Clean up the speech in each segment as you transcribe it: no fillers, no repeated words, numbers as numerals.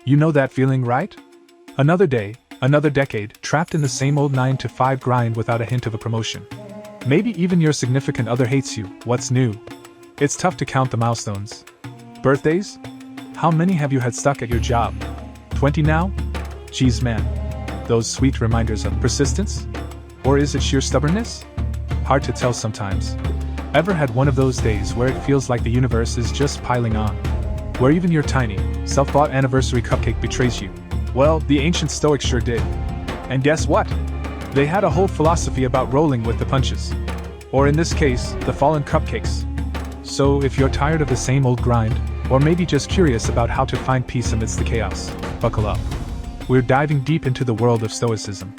You know that feeling, right? Another day, another decade, trapped in the same old 9-to-5 grind without a hint of a promotion. Maybe even your significant other hates you. What's new? It's tough to count the milestones. Birthdays? How many have you had stuck at your job? 20 now? Geez man. Those sweet reminders of persistence? Or is it sheer stubbornness? Hard to tell sometimes. Ever had one of those days where it feels like the universe is just piling on? Where even your tiny, self-bought anniversary cupcake betrays you? Well, the ancient Stoics sure did. And guess what? They had a whole philosophy about rolling with the punches. Or in this case, the fallen cupcakes. So if you're tired of the same old grind, or maybe just curious about how to find peace amidst the chaos, buckle up. We're diving deep into the world of Stoicism.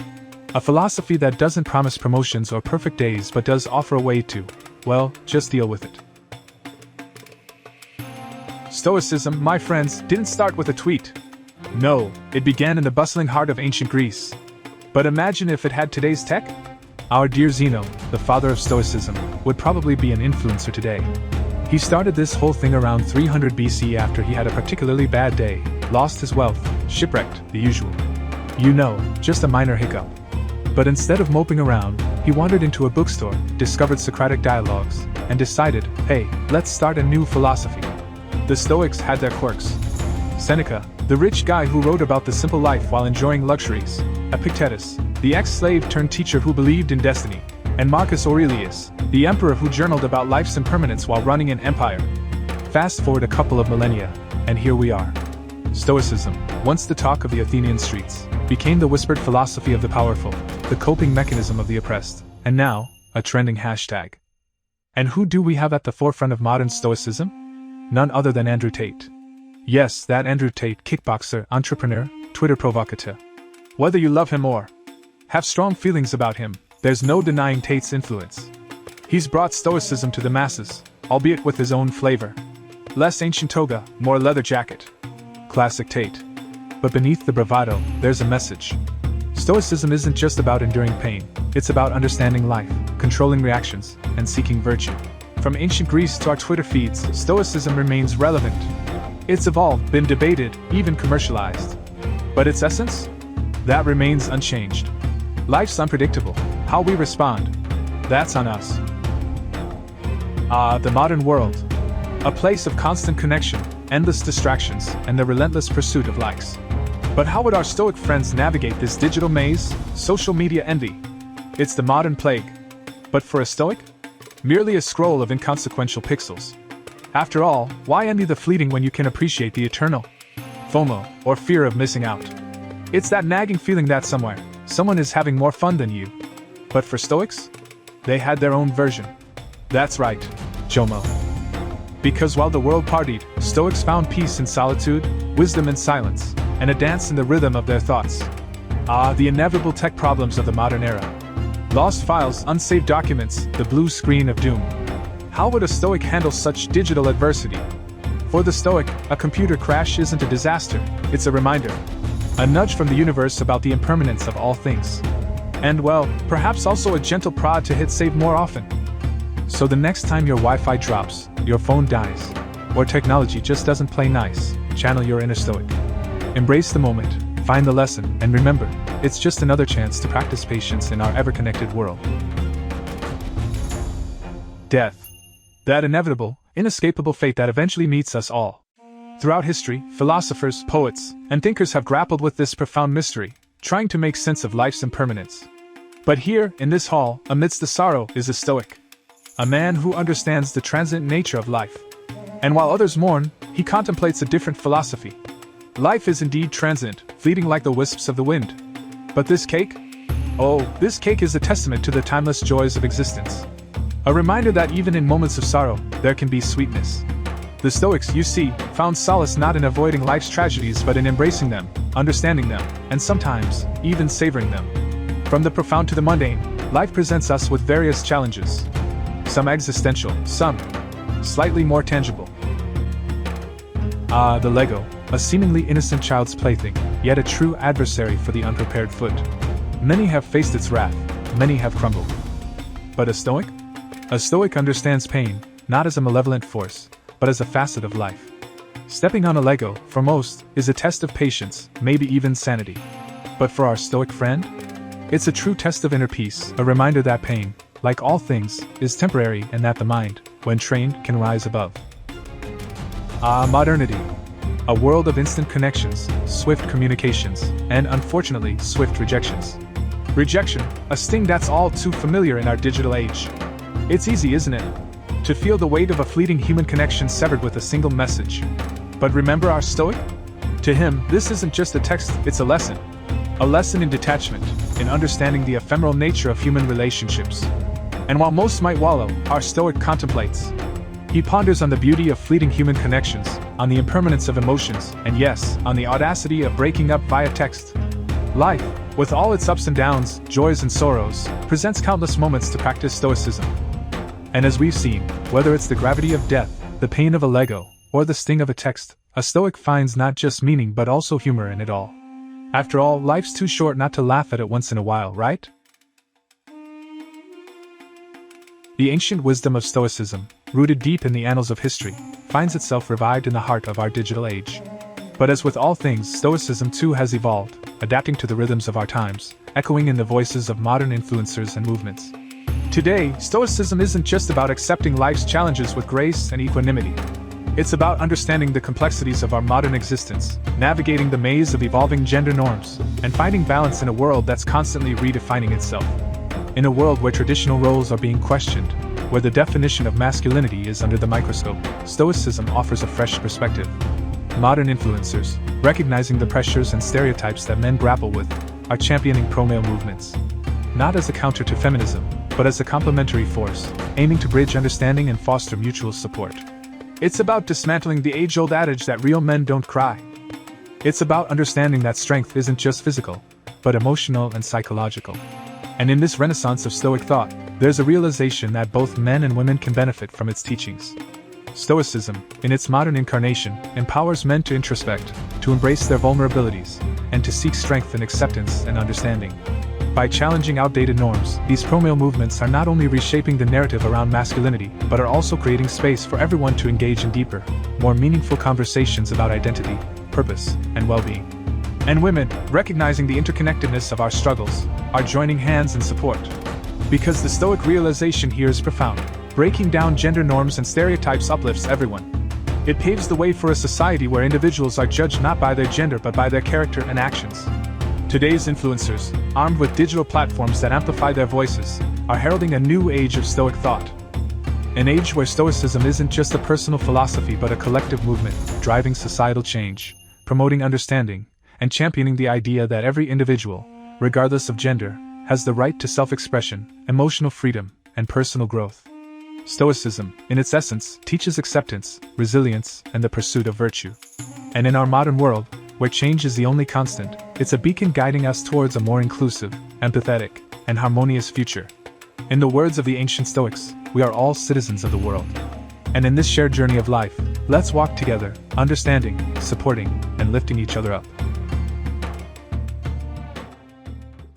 A philosophy that doesn't promise promotions or perfect days but does offer a way to, well, just deal with it. Stoicism, my friends, didn't start with a tweet. No, it began in the bustling heart of ancient Greece. But imagine if it had today's tech? Our dear Zeno, the father of Stoicism, would probably be an influencer today. He started this whole thing around 300 BC after he had a particularly bad day, lost his wealth, shipwrecked, the usual. You know, just a minor hiccup. But instead of moping around, he wandered into a bookstore, discovered Socratic dialogues, and decided, hey, let's start a new philosophy. The Stoics had their quirks. Seneca, the rich guy who wrote about the simple life while enjoying luxuries, Epictetus, the ex-slave turned teacher who believed in destiny, and Marcus Aurelius, the emperor who journaled about life's impermanence while running an empire. Fast forward a couple of millennia, and here we are. Stoicism, once the talk of the Athenian streets, became the whispered philosophy of the powerful, the coping mechanism of the oppressed, and now, a trending hashtag. And who do we have at the forefront of modern Stoicism? None other than Andrew Tate. Yes, that Andrew Tate, kickboxer, entrepreneur, Twitter provocateur. Whether you love him or have strong feelings about him, there's no denying Tate's influence. He's brought Stoicism to the masses, albeit with his own flavor. Less ancient toga, more leather jacket. Classic Tate. But beneath the bravado, there's a message. Stoicism isn't just about enduring pain, it's about understanding life, controlling reactions, and seeking virtue. From ancient Greece to our Twitter feeds, Stoicism remains relevant. It's evolved, been debated, even commercialized. But its essence? That remains unchanged. Life's unpredictable. How we respond, that's on us. The modern world. A place of constant connection, endless distractions, and the relentless pursuit of likes. But how would our Stoic friends navigate this digital maze, social media envy? It's the modern plague. But for a Stoic? Merely a scroll of inconsequential pixels. After all, why envy the fleeting when you can appreciate the eternal? FOMO, or fear of missing out. It's that nagging feeling that somewhere, someone is having more fun than you. But for Stoics? They had their own version. That's right, JOMO. Because while the world partied, Stoics found peace in solitude, wisdom in silence, and a dance in the rhythm of their thoughts. The inevitable tech problems of the modern era. Lost files, unsaved documents, the blue screen of doom. How would a Stoic handle such digital adversity? For the Stoic, a computer crash isn't a disaster, it's a reminder. A nudge from the universe about the impermanence of all things. And well, perhaps also a gentle prod to hit save more often. So the next time your Wi-Fi drops, your phone dies, or technology just doesn't play nice, channel your inner Stoic. Embrace the moment, find the lesson, and remember, it's just another chance to practice patience in our ever-connected world. Death. That inevitable, inescapable fate that eventually meets us all. Throughout history, philosophers, poets, and thinkers have grappled with this profound mystery, trying to make sense of life's impermanence. But here, in this hall, amidst the sorrow, is a Stoic. A man who understands the transient nature of life. And while others mourn, he contemplates a different philosophy. Life is indeed transient, fleeting like the wisps of the wind. But this cake? Oh, this cake is a testament to the timeless joys of existence. A reminder that even in moments of sorrow, there can be sweetness. The Stoics, you see, found solace not in avoiding life's tragedies but in embracing them, understanding them, and sometimes, even savoring them. From the profound to the mundane, life presents us with various challenges. Some existential, some slightly more tangible. The Lego, a seemingly innocent child's plaything, yet a true adversary for the unprepared foot. Many have faced its wrath, many have crumbled. But a Stoic? A Stoic understands pain, not as a malevolent force, but as a facet of life. Stepping on a Lego, for most, is a test of patience, maybe even sanity. But for our Stoic friend, it's a true test of inner peace, a reminder that pain, like all things, is temporary and that the mind, when trained, can rise above. Modernity. A world of instant connections, swift communications, and unfortunately, swift rejections. Rejection, a sting that's all too familiar in our digital age. It's easy, isn't it, to feel the weight of a fleeting human connection severed with a single message. But remember our Stoic? To him, this isn't just a text, it's a lesson. A lesson in detachment, in understanding the ephemeral nature of human relationships. And while most might wallow, our Stoic contemplates. He ponders on the beauty of fleeting human connections, on the impermanence of emotions, and yes, on the audacity of breaking up via text. Life, with all its ups and downs, joys and sorrows, presents countless moments to practice Stoicism. And as we've seen, whether it's the gravity of death, the pain of a Lego, or the sting of a text, a Stoic finds not just meaning but also humor in it all. After all, life's too short not to laugh at it once in a while, right? The ancient wisdom of Stoicism, rooted deep in the annals of history, finds itself revived in the heart of our digital age. But as with all things, Stoicism too has evolved, adapting to the rhythms of our times, echoing in the voices of modern influencers and movements. Today, Stoicism isn't just about accepting life's challenges with grace and equanimity. It's about understanding the complexities of our modern existence, navigating the maze of evolving gender norms, and finding balance in a world that's constantly redefining itself. In a world where traditional roles are being questioned, where the definition of masculinity is under the microscope, Stoicism offers a fresh perspective. Modern influencers, recognizing the pressures and stereotypes that men grapple with, are championing pro-male movements. Not as a counter to feminism, but as a complementary force, aiming to bridge understanding and foster mutual support. It's about dismantling the age-old adage that real men don't cry. It's about understanding that strength isn't just physical, but emotional and psychological. And in this renaissance of Stoic thought, there's a realization that both men and women can benefit from its teachings. Stoicism, in its modern incarnation, empowers men to introspect, to embrace their vulnerabilities, and to seek strength in acceptance and understanding. By challenging outdated norms, these pro-male movements are not only reshaping the narrative around masculinity, but are also creating space for everyone to engage in deeper, more meaningful conversations about identity, purpose, and well-being. And women, recognizing the interconnectedness of our struggles, are joining hands in support. Because the Stoic realization here is profound. Breaking down gender norms and stereotypes uplifts everyone. It paves the way for a society where individuals are judged not by their gender but by their character and actions. Today's influencers, armed with digital platforms that amplify their voices, are heralding a new age of Stoic thought. An age where Stoicism isn't just a personal philosophy but a collective movement, driving societal change, promoting understanding, and championing the idea that every individual, regardless of gender, has the right to self-expression, emotional freedom, and personal growth. Stoicism, in its essence, teaches acceptance, resilience, and the pursuit of virtue. And in our modern world, where change is the only constant, it's a beacon guiding us towards a more inclusive, empathetic, and harmonious future. In the words of the ancient Stoics, we are all citizens of the world. And in this shared journey of life, let's walk together, understanding, supporting, and lifting each other up.